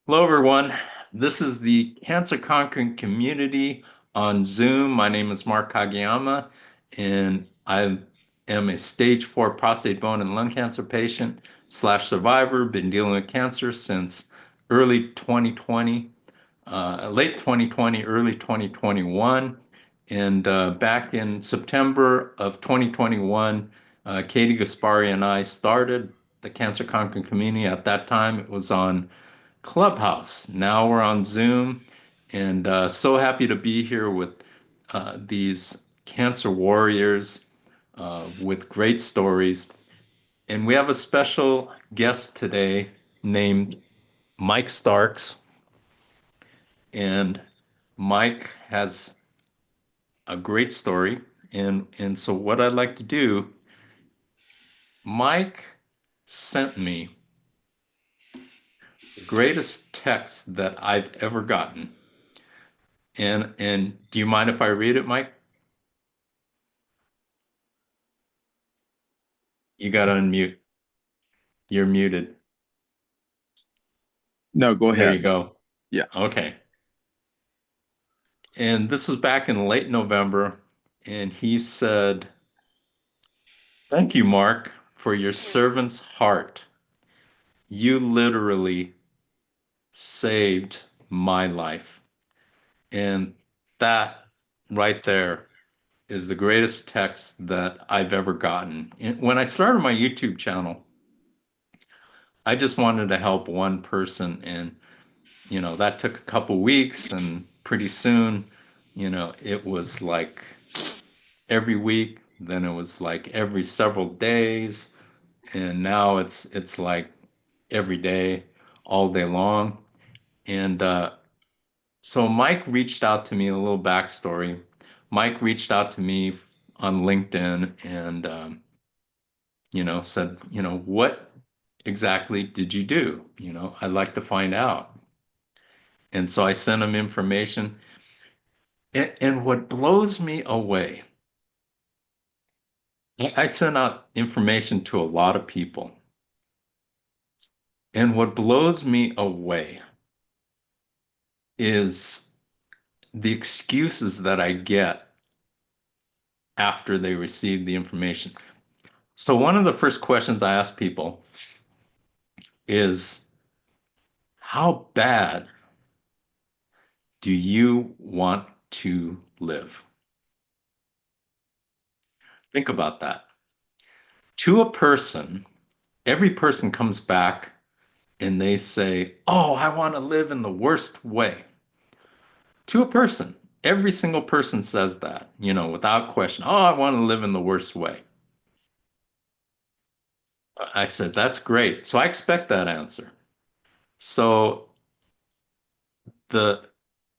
Hello, everyone. This is the Cancer Conquering Community on Zoom. My name is Mark Kageyama, and I am a stage 4 prostate bone and lung cancer patient slash survivor. Been dealing with cancer since early 2020, late 2020, early 2021. And back in September of 2021, Katie Gaspari and I started the Cancer Conquering Community. At that time, it was on Clubhouse. Now we're on Zoom, and so happy to be here with these cancer warriors with great stories. And we have a special guest today named Mike Starks. And Mike has a great story. And so what I'd like to do, Mike sent me the greatest text that I've ever gotten. And do you mind if I read it, Mike? You got to unmute. You're muted. No, go There you ahead. go. Yeah. Okay. And this was back in late November. And he said, "Thank you, Mark, for your servant's heart. You literally saved my life." And that right there is the greatest text that I've ever gotten. And when I started my YouTube channel, I just wanted to help one person. And that took a couple weeks, and pretty soon, it was like every week, then it was like every several days, and now it's like every day, all day long. And so Mike reached out to me, a little backstory. Mike reached out to me on LinkedIn and said, what exactly did you do? I'd like to find out. And so I sent him information. And what blows me away, I sent out information to a lot of people. And what blows me away is the excuses that I get after they receive the information. So, one of the first questions I ask people is, how bad do you want to live? Think about that. To a person, every person comes back and they say, "Oh, I want to live in the worst way." To a person, every single person says that, without question. "Oh, I want to live in the worst way." I said, "That's great." So I expect that answer. So the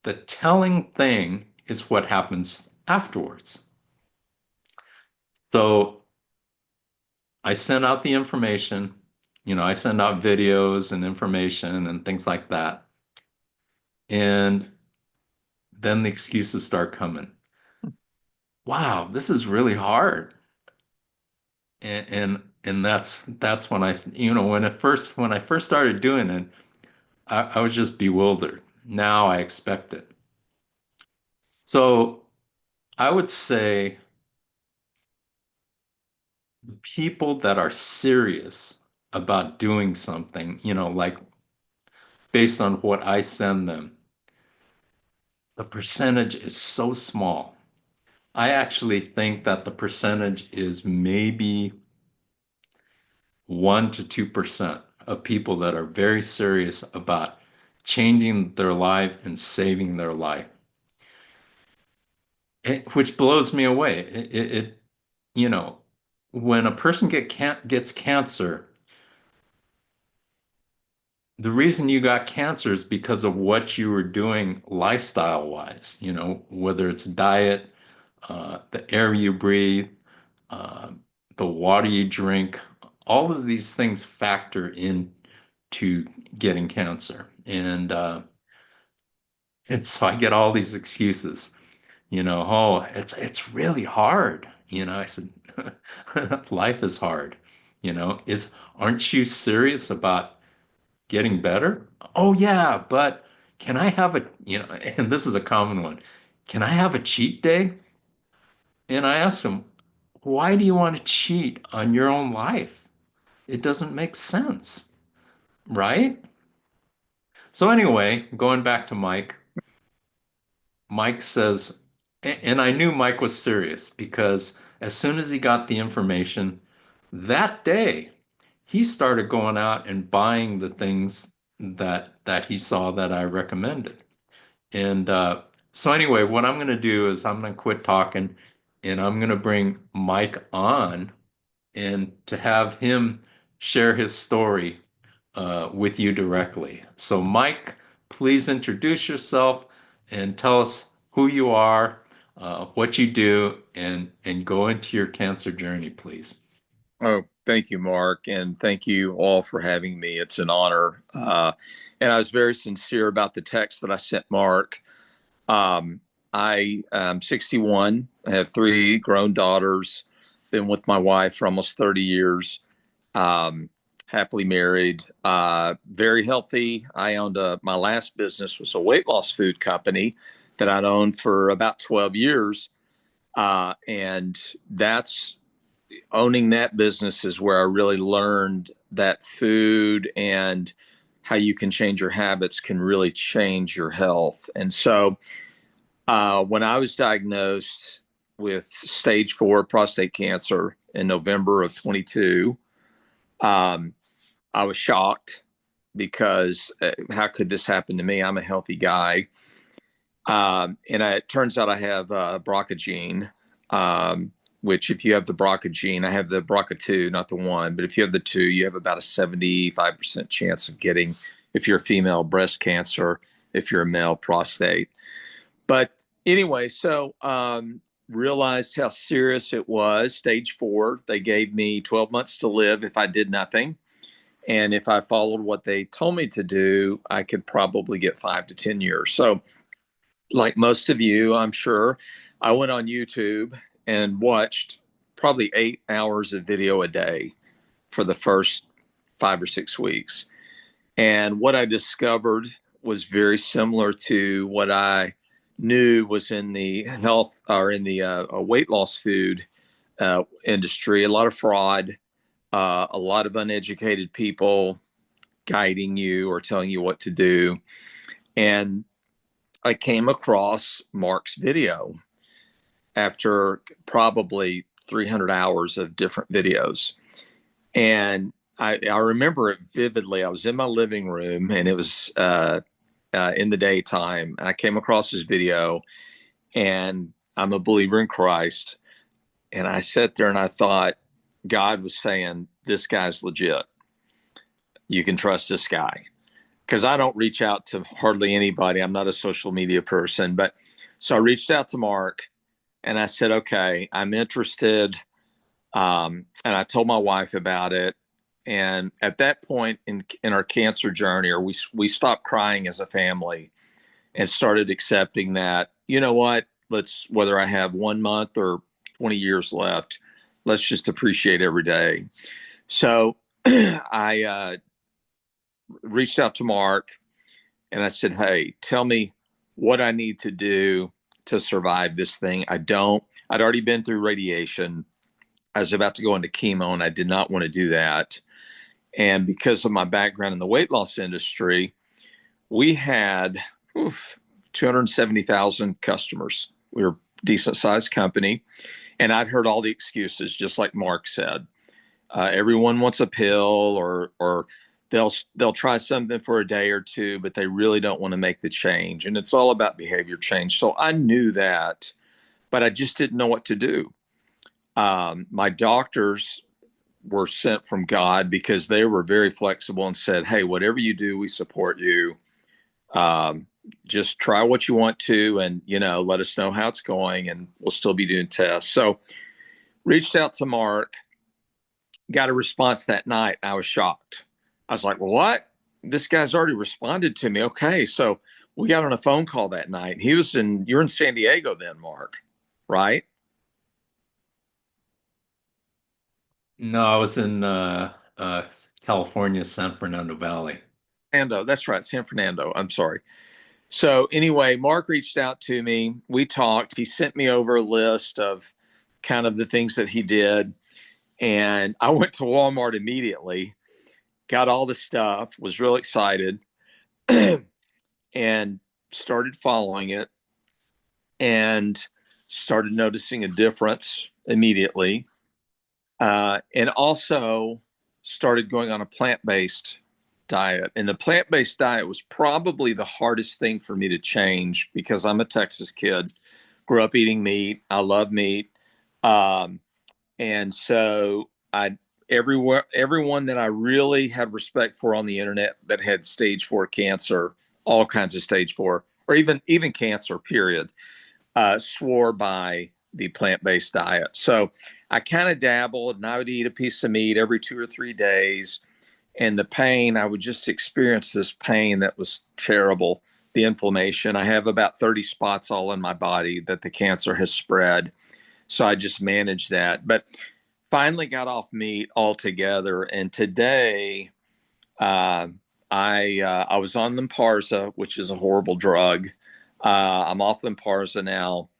the telling thing is what happens afterwards. So I sent out the information, I send out videos and information and things like that. And then the excuses start coming. "Wow, this is really hard." And that's when when I first started doing it, I was just bewildered. Now I expect it. So I would say people that are serious about doing something, like based on what I send them, the percentage is so small. I actually think that the percentage is maybe 1 to 2% of people that are very serious about changing their life and saving their life. Which blows me away. You know, when a person gets cancer, the reason you got cancer is because of what you were doing lifestyle wise, whether it's diet, the air you breathe, uh, the water you drink, all of these things factor into getting cancer. And so I get all these excuses, "Oh, it's really hard." I said, "Life is hard. Aren't you serious about getting better? Oh yeah, but can I have and this is a common one. Can I have a cheat day? And I asked him, why do you want to cheat on your own life? It doesn't make sense, right? So anyway, going back to Mike, Mike says, and I knew Mike was serious because as soon as he got the information that day, he started going out and buying the things that he saw that I recommended. And so anyway, what I'm going to do is I'm going to quit talking and I'm going to bring Mike on and to have him share his story with you directly. So, Mike, please introduce yourself and tell us who you are, what you do, and go into your cancer journey, please. Oh, thank you, Mark, and thank you all for having me. It's an honor. And I was very sincere about the text that I sent Mark. I am 61. I have three grown daughters. Been with my wife for almost 30 years. Um, Happily married. Very healthy. I owned my last business was a weight loss food company that I'd owned for about 12 years. And that's owning that business is where I really learned that food and how you can change your habits can really change your health. And so, when I was diagnosed with stage 4 prostate cancer in November of 22, um, I was shocked because how could this happen to me? I'm a healthy guy. It turns out I have BRCA gene, which if you have the BRCA gene, I have the BRCA2, not the one, but if you have the two, you have about a 75% chance of getting, if you're a female, breast cancer, if you're a male, prostate. But anyway, realized how serious it was. Stage 4, they gave me 12 months to live if I did nothing. And if I followed what they told me to do, I could probably get 5 to 10 years. So like most of you, I'm sure, I went on YouTube and watched probably 8 hours of video a day for the first 5 or 6 weeks. And what I discovered was very similar to what I knew was in the health or in the weight loss food industry. A lot of fraud, a lot of uneducated people guiding you or telling you what to do. And I came across Mark's video after probably 300 hours of different videos. And I remember it vividly. I was in my living room and it was in the daytime. I came across his video and I'm a believer in Christ. And I sat there and I thought, God was saying, this guy's legit. You can trust this guy. Because I don't reach out to hardly anybody. I'm not a social media person. But so I reached out to Mark and I said, okay, I'm interested. And I told my wife about it. And at that point in our cancer journey, or we stopped crying as a family and started accepting that, you know what, whether I have 1 month or 20 years left, let's just appreciate every day. So I reached out to Mark and I said, hey, tell me what I need to do to survive this thing. I'd already been through radiation. I was about to go into chemo and I did not want to do that. And because of my background in the weight loss industry, we had 270,000 customers. We were a decent sized company. And I'd heard all the excuses, just like Mark said. Everyone wants a pill or they'll try something for a day or two, but they really don't want to make the change. And it's all about behavior change. So I knew that, but I just didn't know what to do. My doctors were sent from God because they were very flexible and said, hey, whatever you do, we support you. Just try what you want to and, let us know how it's going and we'll still be doing tests. So reached out to Mark, got a response that night. I was shocked. I was like, well, what? This guy's already responded to me. Okay. So we got on a phone call that night. You're in San Diego then, Mark, right? No, I was in California, San Fernando Valley. Fernando. That's right, San Fernando. I'm sorry. So anyway, Mark reached out to me. We talked. He sent me over a list of kind of the things that he did. And I went to Walmart immediately, got all the stuff, was real excited, and started following it and started noticing a difference immediately. And also started going on a plant based diet. And the plant based diet was probably the hardest thing for me to change because I'm a Texas kid, grew up eating meat. I love meat. Um, and so everyone that I really had respect for on the internet that had stage 4 cancer, all kinds of stage 4, or even cancer, period, swore by the plant based diet. So I kind of dabbled, and I would eat a piece of meat every 2 or 3 days. And the pain, I would just experience this pain that was terrible. The inflammation. I have about 30 spots all in my body that the cancer has spread. So I just managed that. But finally got off meat altogether. And today, uh, I was on Lymparza, which is a horrible drug. I'm off Lymparza now.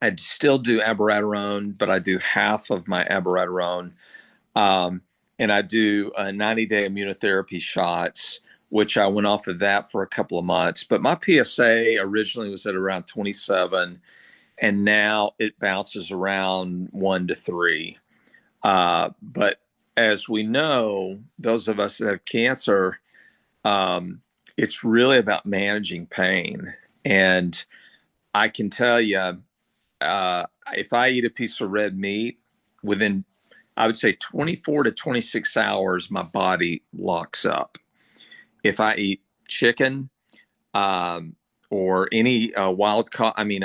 I still do abiraterone, but I do half of my abiraterone. Um, and I do 90-day immunotherapy shots, which I went off of that for a couple of months. But my PSA originally was at around 27, and now it bounces around 1 to 3. But as we know, those of us that have cancer, um, it's really about managing pain. And I can tell you, if I eat a piece of red meat, within, I would say, 24 to 26 hours, my body locks up. If I eat chicken, um, or any wild caught, I mean,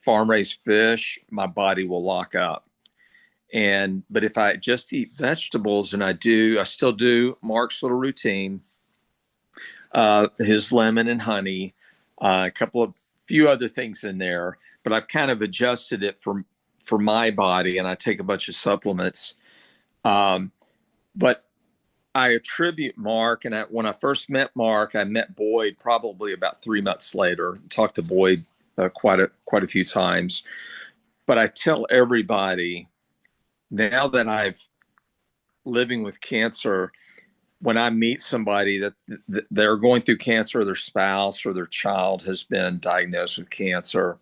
farm raised fish, my body will lock up. But if I just eat vegetables, and I still do Mark's little routine, his lemon and honey, a couple of few other things in there, but I've kind of adjusted it for my body, and I take a bunch of supplements. Um, but I attribute Mark, and when I first met Mark, I met Boyd probably about 3 months later. Talked to Boyd quite a few times, but I tell everybody now that I've living with cancer, when I meet somebody that they're going through cancer, or their spouse or their child has been diagnosed with cancer,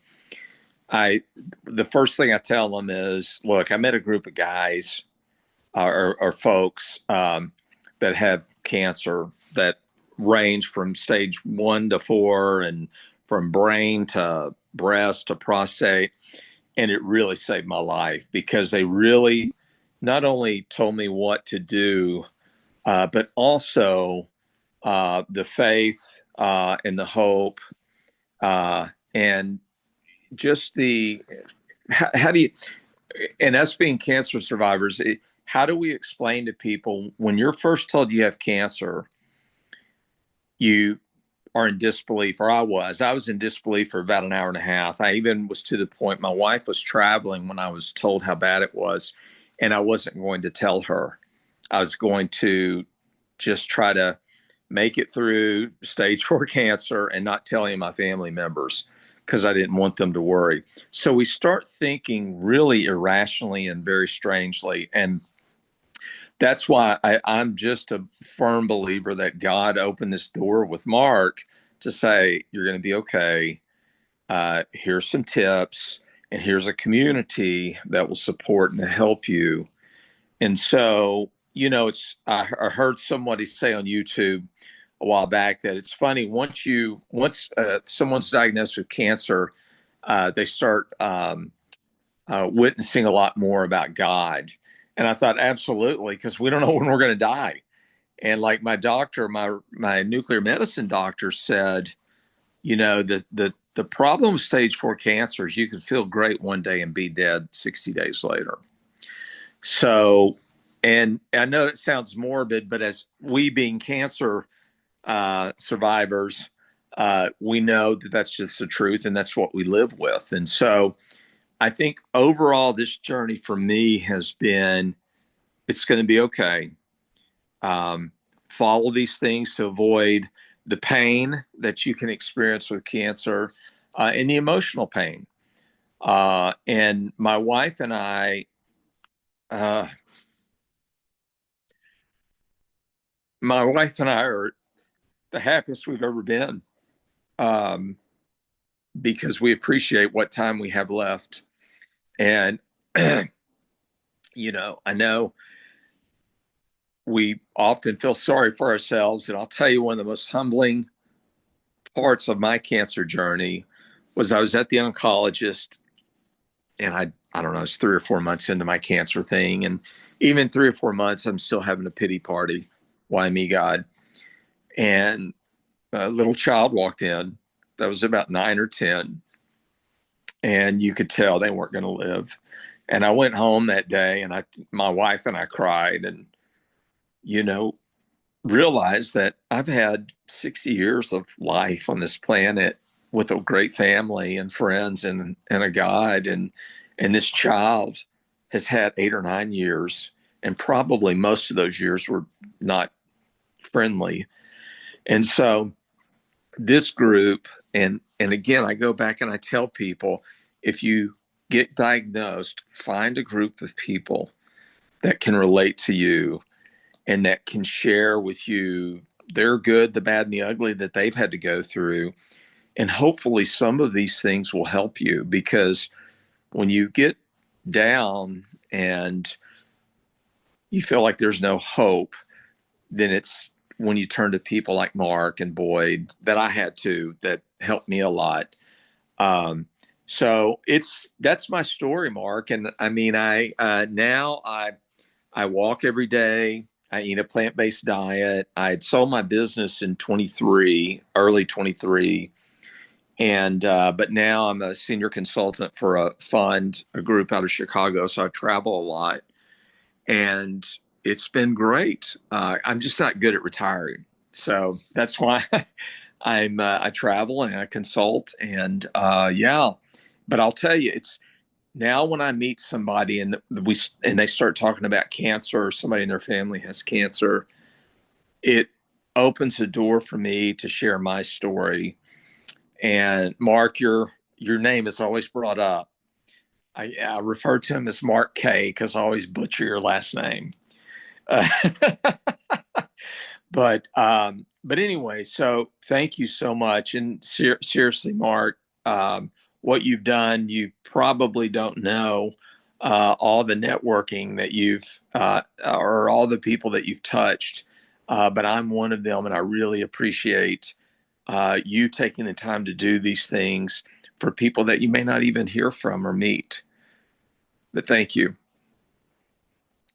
I the first thing I tell them is, look, I met a group of guys, or folks, that have cancer that range from stage 1 to 4, and from brain to breast to prostate. And it really saved my life because they really not only told me what to do, but also the faith, and the hope, and just how do you, and us being cancer survivors, how do we explain to people when you're first told you have cancer, you are in disbelief, or I was in disbelief for about an hour and a half. I even was to the point, my wife was traveling when I was told how bad it was, and I wasn't going to tell her. I was going to just try to make it through stage 4 cancer and not tell any of my family members because I didn't want them to worry. So we start thinking really irrationally and very strangely. And that's why I'm just a firm believer that God opened this door with Mark to say, you're going to be okay. Here's some tips, and here's a community that will support and help you. And so, I heard somebody say on YouTube a while back that it's funny, once someone's diagnosed with cancer, they start witnessing a lot more about God. And I thought, absolutely, because we don't know when we're going to die. And like my doctor, my nuclear medicine doctor said, the problem with stage 4 cancer is you can feel great one day and be dead 60 days later. So, and I know it sounds morbid, but as we being cancer survivors, we know that that's just the truth, and that's what we live with. And so I think overall, this journey for me has been, it's going to be okay. Um, follow these things to avoid the pain that you can experience with cancer and the emotional pain. And uh, my wife and I are the happiest we've ever been, um, because we appreciate what time we have left. And, I know we often feel sorry for ourselves. And I'll tell you, one of the most humbling parts of my cancer journey was I was at the oncologist, and I don't know, it's 3 or 4 months into my cancer thing. And even 3 or 4 months, I'm still having a pity party. Why me, God? And a little child walked in that was about 9 or 10, and you could tell they weren't going to live. And I went home that day, and my wife and I cried, and you know, realized that I've had 60 years of life on this planet with a great family and friends and a God, and this child has had 8 or 9 years, and probably most of those years were not friendly. And so this group, and again, I go back and I tell people, if you get diagnosed, find a group of people that can relate to you and that can share with you their good, the bad, and the ugly that they've had to go through. And hopefully some of these things will help you, because when you get down and you feel like there's no hope, then it's when you turn to people like Mark and Boyd, that I had to, that helped me a lot. Um, so that's my story, Mark. And I mean, I walk every day. I eat a plant-based diet. I had sold my business in 23, early 23. And, but now I'm a senior consultant for a fund, a group out of Chicago. So I travel a lot, and it's been great. I'm just not good at retiring. So that's why I travel and I consult, and, yeah, but I'll tell you, it's now when I meet somebody and they start talking about cancer, or somebody in their family has cancer, it opens a door for me to share my story. And Mark, your name is always brought up. I refer to him as Mark K because I always butcher your last name. Uh, but anyway, so thank you so much. And seriously, Mark, what you've done, you probably don't know all the networking that or all the people that you've touched. But I'm one of them, and I really appreciate you taking the time to do these things for people that you may not even hear from or meet. But thank you.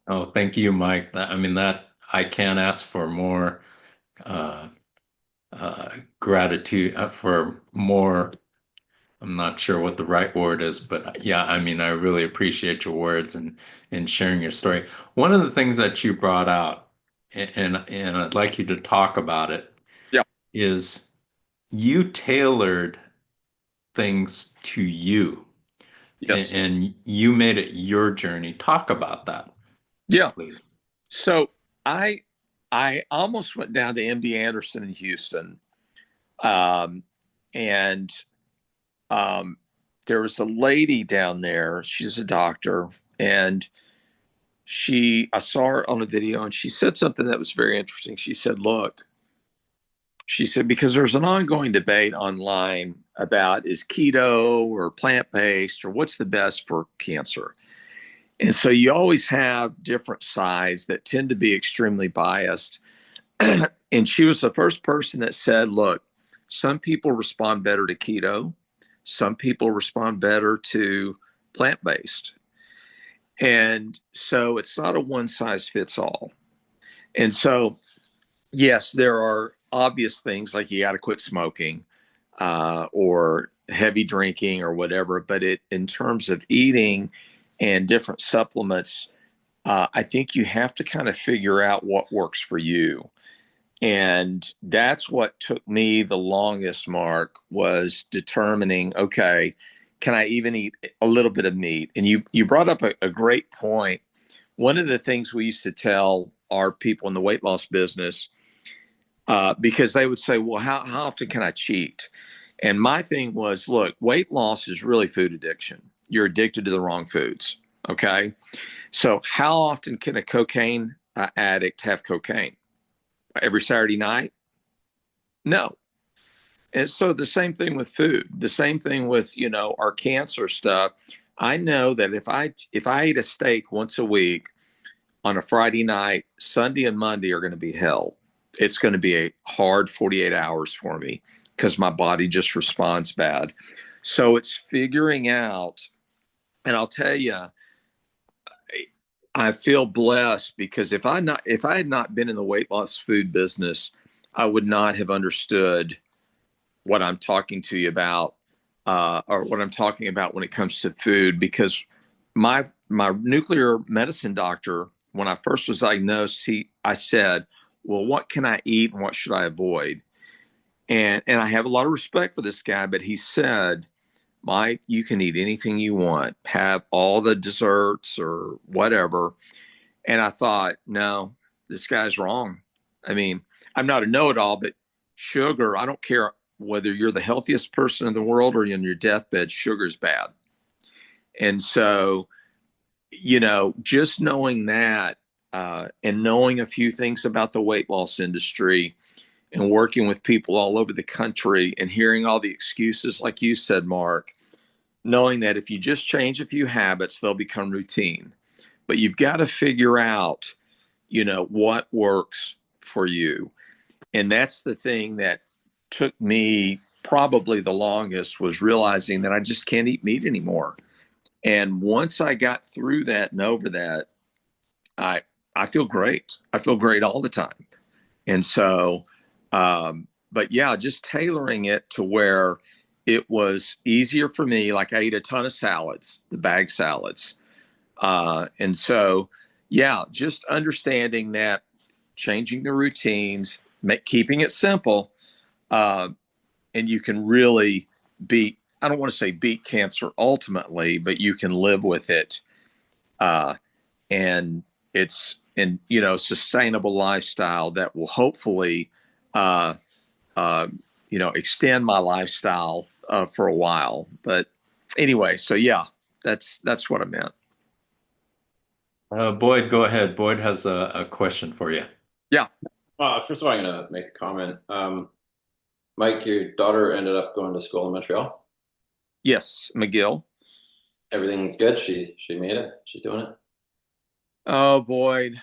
Oh, thank you, Mike. I mean, that I can't ask for more uh, gratitude for more. I'm not sure what the right word is, but yeah, I mean, I really appreciate your words and sharing your story. One of the things that you brought out, and I'd like you to talk about it, Yeah. is you tailored things to you, Yes. and you made it your journey. Talk about that, Yeah. please. So I I almost went down to MD Anderson in Houston, um, and um, there was a lady down there. She's a doctor, and I saw her on a video, and she said something that was very interesting. She said, "Look," she said, because there's an ongoing debate online about is keto or plant based or what's the best for cancer. And so you always have different sides that tend to be extremely biased. And she was the first person that said, look, some people respond better to keto, some people respond better to plant based. And so it's not a one size fits all. And so, yes, there are obvious things like you got to quit smoking or heavy drinking or whatever. But in terms of eating and different supplements, I think you have to kind of figure out what works for you. And that's what took me the longest, Mark, was determining, okay, can I even eat a little bit of meat? And you brought up a great point. One of the things we used to tell our people in the weight loss business because they would say, well, how often can I cheat? And my thing was, look, weight loss is really food addiction. You're addicted to the wrong foods. Okay. So, how often can a cocaine addict have cocaine? Every Saturday night? No. And so the same thing with food, the same thing with, our cancer stuff. I know that if I eat a steak once a week on a Friday night, Sunday and Monday are going to be hell. It's going to be a hard 48 hours for me because my body just responds bad. So it's figuring out, and I'll tell you, I feel blessed because if I had not been in the weight loss food business, I would not have understood what I'm talking to you about, or what I'm talking about when it comes to food. Because my nuclear medicine doctor, when I first was diagnosed, I said, "Well, what can I eat and what should I avoid?" And I have a lot of respect for this guy, but he said, "Mike, you can eat anything you want, have all the desserts or whatever." And I thought, no, this guy's wrong. I mean, I'm not a know-it-all, but sugar, I don't care whether you're the healthiest person in the world or you're on your deathbed, sugar's bad. And so, just knowing that, and knowing a few things about the weight loss industry and working with people all over the country and hearing all the excuses, like you said, Mark, knowing that if you just change a few habits, they'll become routine. But you've got to figure out, what works for you. And that's the thing that took me probably the longest, was realizing that I just can't eat meat anymore. And once I got through that and over that, I I feel great. I feel great all the time. And so, but yeah, just tailoring it to where it was easier for me. Like I eat a ton of salads, the bag salads. And so, yeah, just understanding that, changing the routines, keeping it simple, uh, and you can really beat, I don't want to say beat cancer ultimately, but you can live with it. Uh, and sustainable lifestyle that will hopefully, uh, uh, extend my lifestyle for a while. But anyway, so yeah, that's what I meant. Boyd, go ahead. Boyd has a question for you. Yeah. First of all, I'm going to make a comment. Mike, your daughter ended up going to school in Montreal. Yes, McGill. Everything's good. She made it. She's doing it. Oh, Boyd.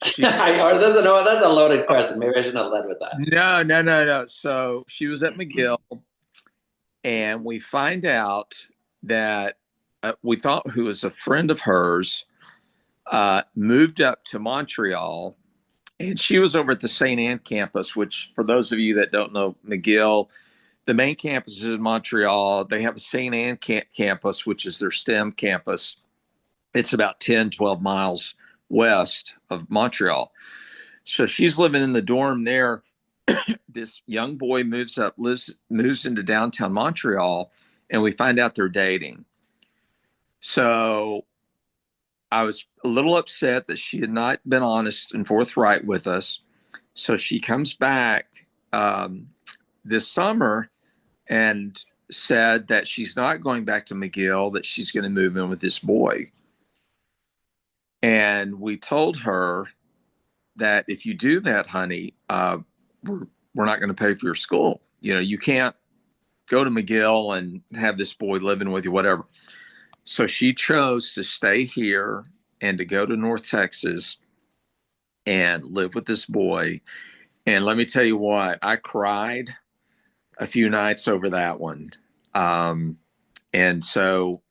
She Or that's a loaded question. Maybe I shouldn't have led with that. No, no, no, no. So she was at McGill, and we find out that we thought who was a friend of hers moved up to Montreal, and she was over at the St. Anne campus, which, for those of you that don't know McGill, the main campus is in Montreal. They have a St. Anne campus, which is their STEM campus. It's about 10, 12 miles west of Montreal. So she's living in the dorm there. This young boy moves into downtown Montreal, and we find out they're dating. So I was a little upset that she had not been honest and forthright with us. So she comes back this summer and said that she's not going back to McGill, that she's going to move in with this boy. And we told her that if you do that, honey, we're not going to pay for your school. You can't go to McGill and have this boy living with you, whatever. So she chose to stay here and to go to North Texas and live with this boy. And let me tell you what, I cried a few nights over that one. And so,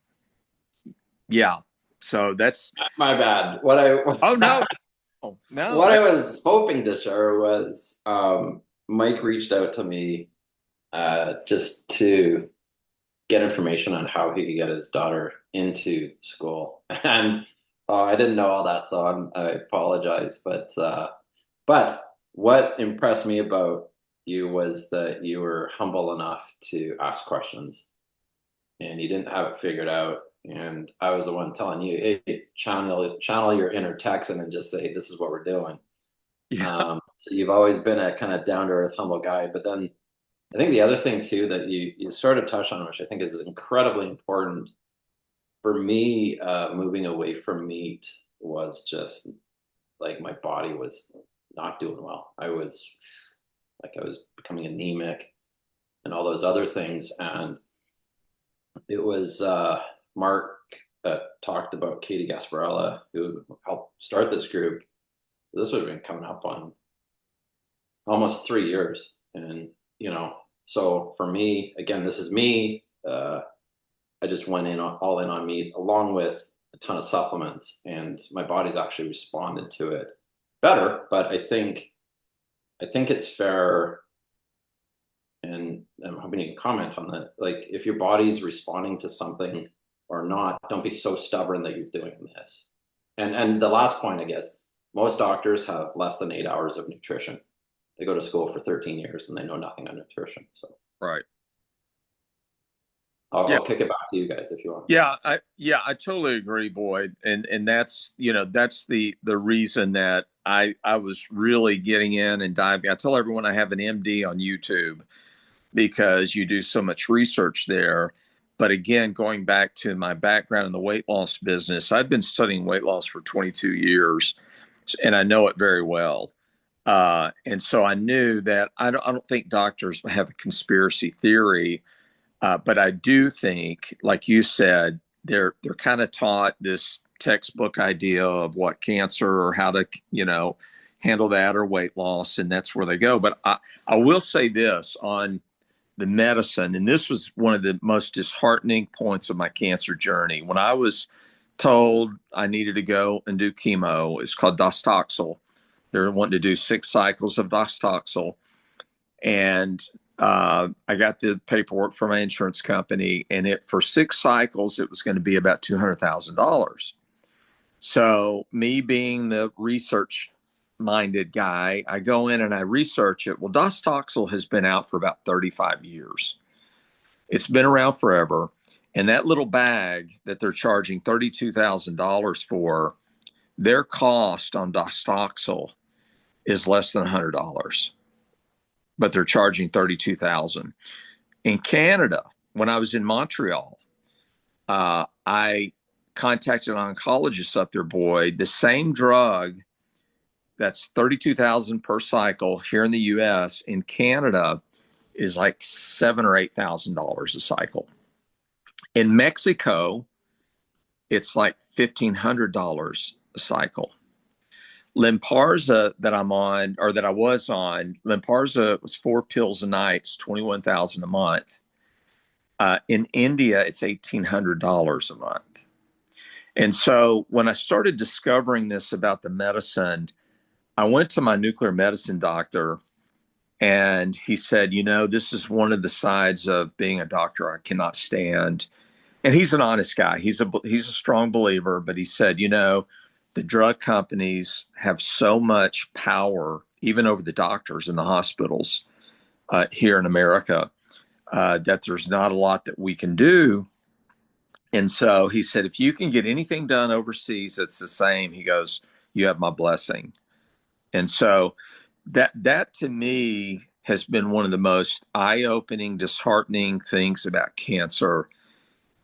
yeah, so that's My bad. oh no, no, what I was hoping to share was Mike reached out to me just to get information on how he could get his daughter into school, and I didn't know all that, so I apologize. But what impressed me about you was that you were humble enough to ask questions, and you didn't have it figured out. And I was the one telling you, hey, channel your inner Texan and just say, this is what we're doing. yeah. So you've always been a kind of down to earth, humble guy. But then I think the other thing too that you sort of touched on, which I think is incredibly important for me, moving away from meat was just like my body was not doing well. I was becoming anemic and all those other things. And it was Mark that talked about Katie Gasparella, who helped start this group. This would have been coming up on almost 3 years. And, so for me, again, this is me. I just went all in on meat along with a ton of supplements, and my body's actually responded to it better. But I think it's fair, and I'm hoping you can comment on that. Like, if your body's responding to something or not, don't be so stubborn that you're doing this. And the last point, I guess, most doctors have less than 8 hours of nutrition. They go to school for 13 years and they know nothing on nutrition. So Right. Yeah. I'll kick it back to you guys if you want. I totally agree, Boyd. And that's, that's the reason that I was really getting in and diving. I tell everyone I have an MD on YouTube because you do so much research there. But again, going back to my background in the weight loss business, I've been studying weight loss for 22 years and I know it very well. And so I knew that I don't think doctors have a conspiracy theory, but I do think, like you said, they're kind of taught this textbook idea of what cancer or how to handle that or weight loss, and that's where they go. But I will say this on the medicine, and this was one of the most disheartening points of my cancer journey. When I was told I needed to go and do chemo, it's called Dostoxel. They're wanting to do 6 cycles of Dostoxel. And I got the paperwork from my insurance company, and for 6 cycles, it was going to be about $200,000. So me being the research minded guy, I go in and I research it. Well, Dostoxel has been out for about 35 years. It's been around forever. And that little bag that they're charging $32,000 for, their cost on Dostoxel is less than $100, but they're charging $32,000. In Canada, when I was in Montreal, I contacted an oncologist up there, Boyd. The same drug that's $32,000 per cycle here in the U.S. in Canada is like $7,000 or $8,000 a cycle. In Mexico, it's like $1,500 a cycle. Lynparza that I'm on, or that I was on, Lynparza was 4 pills a night, it's $21,000 a month. In India, it's $1,800 a month. And so when I started discovering this about the medicine, I went to my nuclear medicine doctor, and he said, this is one of the sides of being a doctor I cannot stand. And he's an honest guy. He's a strong believer, but he said, the drug companies have so much power, even over the doctors in the hospitals here in America, that there's not a lot that we can do. And so he said, if you can get anything done overseas that's the same, he goes, you have my blessing. And so that to me has been one of the most eye-opening, disheartening things about cancer,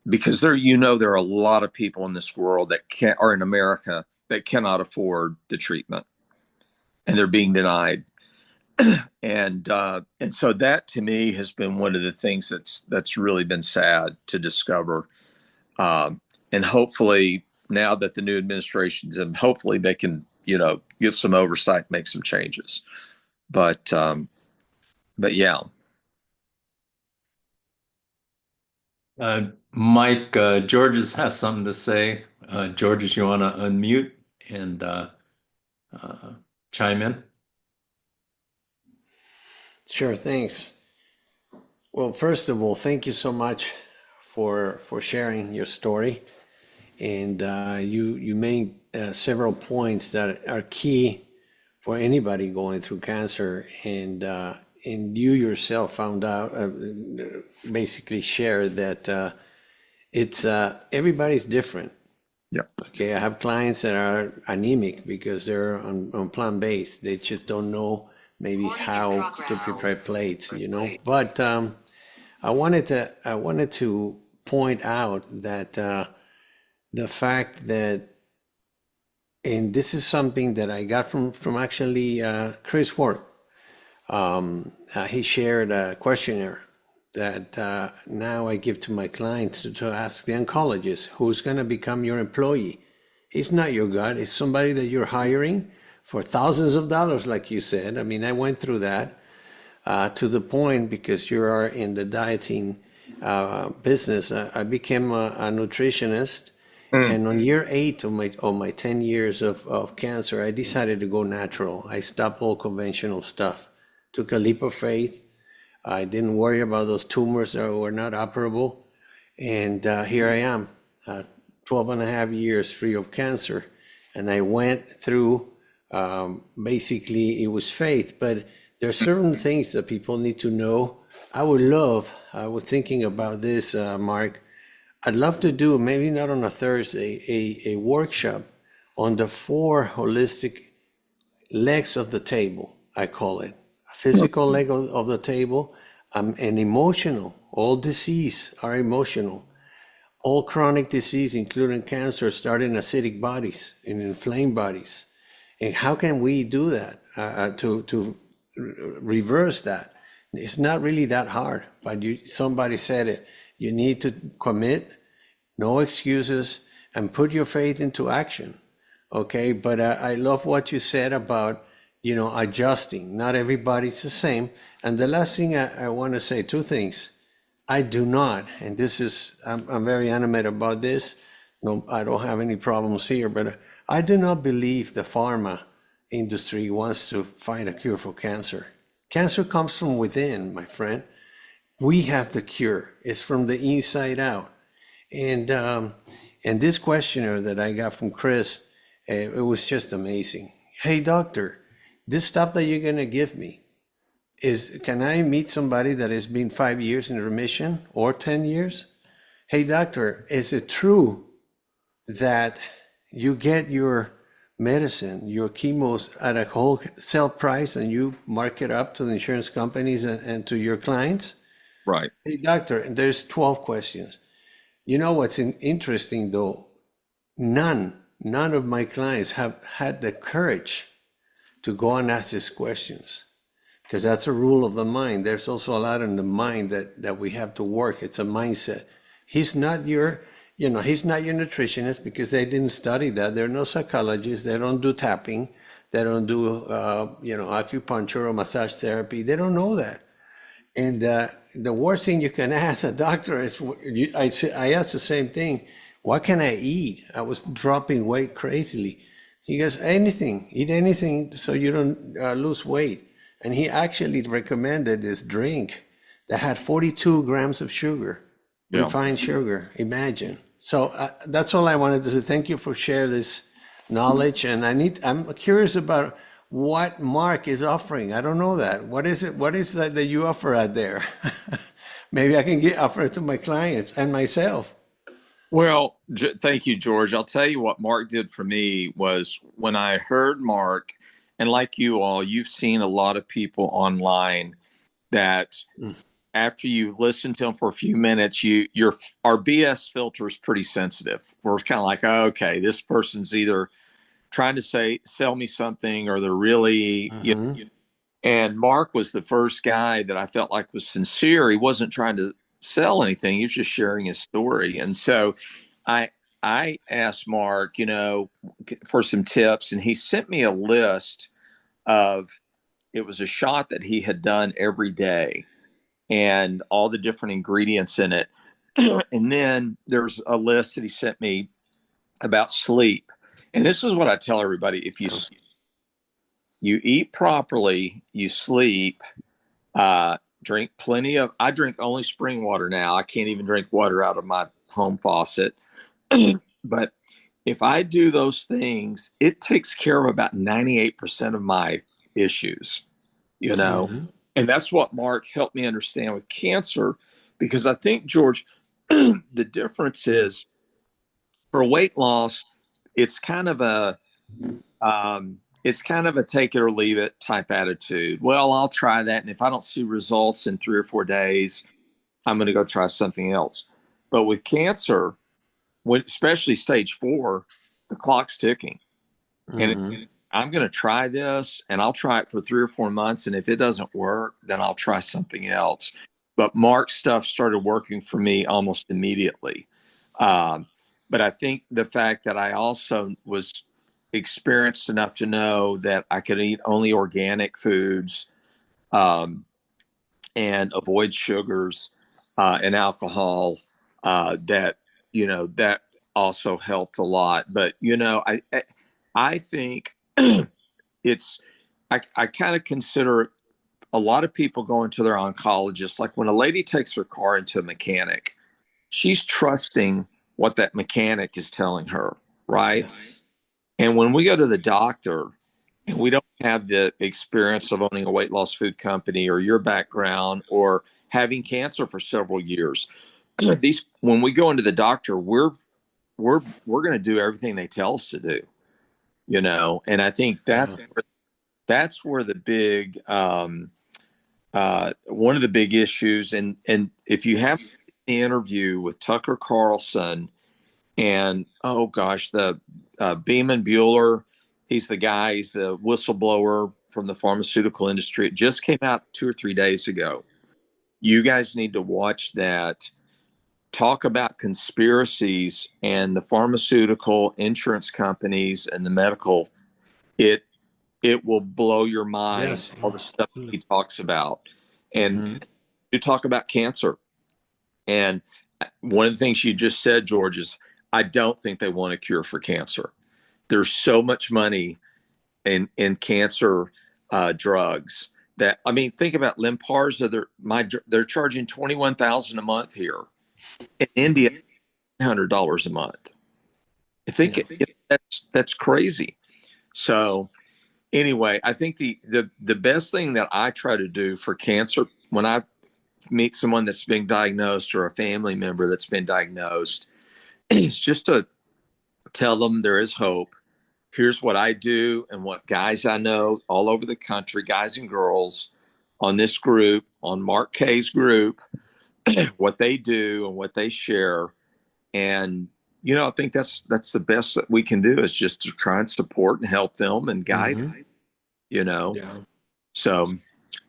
because there are a lot of people in this world that are in America that cannot afford the treatment, and they're being denied. And so that to me has been one of the things that's really been sad to discover. And hopefully now that the new administration's in, hopefully they can, get some oversight, make some changes. But yeah. Mike, Georges has something to say. Georges, you want to unmute and chime in? Sure, thanks. Well, first of all, thank you so much for sharing your story. And you made several points that are key for anybody going through cancer. And you yourself found out, basically shared that it's everybody's different. Yeah. Okay, I have clients that are anemic because they're on plant-based. They just don't know maybe how to prepare plates, But I wanted to point out that the fact that, and this is something that I got from actually Chris Ward. He shared a questionnaire that now I give to my clients to ask the oncologist who's going to become your employee. He's not your God. It's somebody that you're hiring for thousands of dollars, like you said. I mean, I went through that to the point because you are in the dieting business. I became a nutritionist, Mm. and on year 8 of my 10 years of cancer, I decided to go natural. I stopped all conventional stuff, took a leap of faith. I didn't worry about those tumors that were not operable. And here I am, 12 and a half years free of cancer. And I went through, basically, it was faith, but there are certain things that people need to know. I was thinking about this, Mark. I'd love to do, maybe not on a Thursday, a workshop on the 4 holistic legs of the table, I call it. A physical leg of the table, and emotional. All disease are emotional. All chronic disease, including cancer, start in acidic bodies, in inflamed bodies. And how can we do that to reverse that? It's not really that hard, but somebody said it. You need to commit, no excuses, and put your faith into action. Okay, but I love what you said about, adjusting. Not everybody's the same. And the last thing I want to say, 2 things. I do not, and this is, I'm very animated about this. No, I don't have any problems here, but I do not believe the pharma industry wants to find a cure for cancer. Cancer comes from within, my friend. We have the cure. It's from the inside out. And this questionnaire that I got from Chris, it was just amazing. Hey, doctor, this stuff that you're gonna give me, can I meet somebody that has been 5 years in remission or 10 years? Hey, doctor, is it true that you get your medicine, your chemos at a wholesale price and you mark it up to the insurance companies and to your clients? Right. Hey, doctor, there's 12 questions. You know what's interesting though? None of my clients have had the courage to go and ask these questions, because that's a rule of the mind. There's also a lot in the mind that we have to work. It's a mindset. He's not your, he's not your nutritionist because they didn't study that. They're no psychologists. They don't do tapping. They don't do, acupuncture or massage therapy. They don't know that. And the worst thing you can ask a doctor is, I asked the same thing. What can I eat? I was dropping weight crazily. He goes, anything, eat anything so you don't lose weight. And he actually recommended this drink that had 42 grams of sugar, Yeah. refined sugar. Imagine. So that's all I wanted to say. Thank you for sharing this knowledge. And I'm curious about what Mark is offering. I don't know that. What is it? What is that you offer out there? Maybe I can offer it to my clients and myself. Well, thank you, George. I'll tell you what Mark did for me was when I heard Mark, and like you all, you've seen a lot of people online that after you listen to them for a few minutes, our BS filter is pretty sensitive. We're kind of like, oh, okay, this person's either trying to sell me something, or they're really, and Mark was the first guy that I felt like was sincere. He wasn't trying to sell anything. He was just sharing his story. And so I I asked Mark, for some tips, and he sent me a list of, it was a shot that he had done every day and all the different ingredients in it. And then there's a list that he sent me about sleep. And this is what I tell everybody: if you eat properly, you sleep, drink plenty of. I drink only spring water now. I can't even drink water out of my home faucet. But if I do those things, it takes care of about 98% of my issues, you know. Mm-hmm. And that's what Mark helped me understand with cancer, because I think, George, the difference is for weight loss, it's kind of a it's kind of a take it or leave it type attitude. Well, I'll try that, and if I don't see results in 3 or 4 days, I'm going to go try something else. But with cancer, especially stage 4, the clock's ticking, and Hmm. I'm going to try this, and I'll try it for 3 or 4 months, and if it doesn't work, then I'll try something else. But Mark's stuff started working for me almost immediately. Um, but I think the fact that I also was experienced enough to know that I could eat only organic foods, um, and avoid sugars and alcohol, that that also helped a lot. But I think it's I kind of consider a lot of people going to their oncologist, like when a lady takes her car into a mechanic, she's trusting what that mechanic is telling her, right? Yes. And when we go to the doctor and we don't have the experience of owning a weight loss food company or your background or having cancer for several years, these when we go into the doctor, we're going to do everything they tell us to do, and I think Yeah. that's where the big one of the big issues, and if you have the interview with Tucker Carlson and oh gosh, the Beeman Bueller, he's the guy, he's the whistleblower from the pharmaceutical industry. It just came out 2 or 3 days ago. You guys need to watch that. Talk about conspiracies and the pharmaceutical insurance companies and the medical. It it will blow your mind Yes. all the stuff he talks about. And Hmm. you talk about cancer. And one of the things you just said, George, is I don't think they want a cure for cancer. There's so much money in cancer drugs that I mean, think about Lymparza. They're charging 21,000 a month here in India, $100 a month. I think Yeah. that's crazy. So anyway, I think the best thing that I try to do for cancer when I meet someone that's been diagnosed or a family member that's been diagnosed is just to tell them there is hope. Here's what I do and what guys I know all over the country, guys and girls on this group, on Mark K's group, what they do and what they share. And I think that's the best that we can do is just to try and support and help them and guide, Hmm. you know. Yeah. So,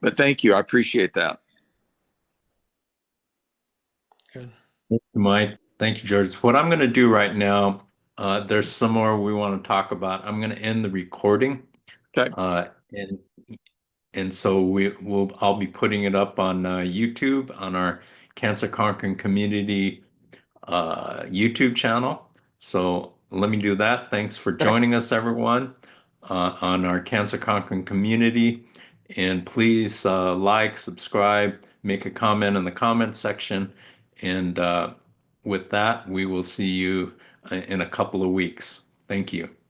but thank you. I appreciate that. Good. Mike, thank you, George. What I'm going to do right now, there's some more we want to talk about. I'm going to end the recording, Okay. uh, and so I'll be putting it up on YouTube on our Cancer Conquering Community YouTube channel. So let me do that. Thanks for Okay. joining us, everyone, on our Cancer Conquering Community. And please like, subscribe, make a comment in the comment section. And with that, we will see you in a couple of weeks. Thank you.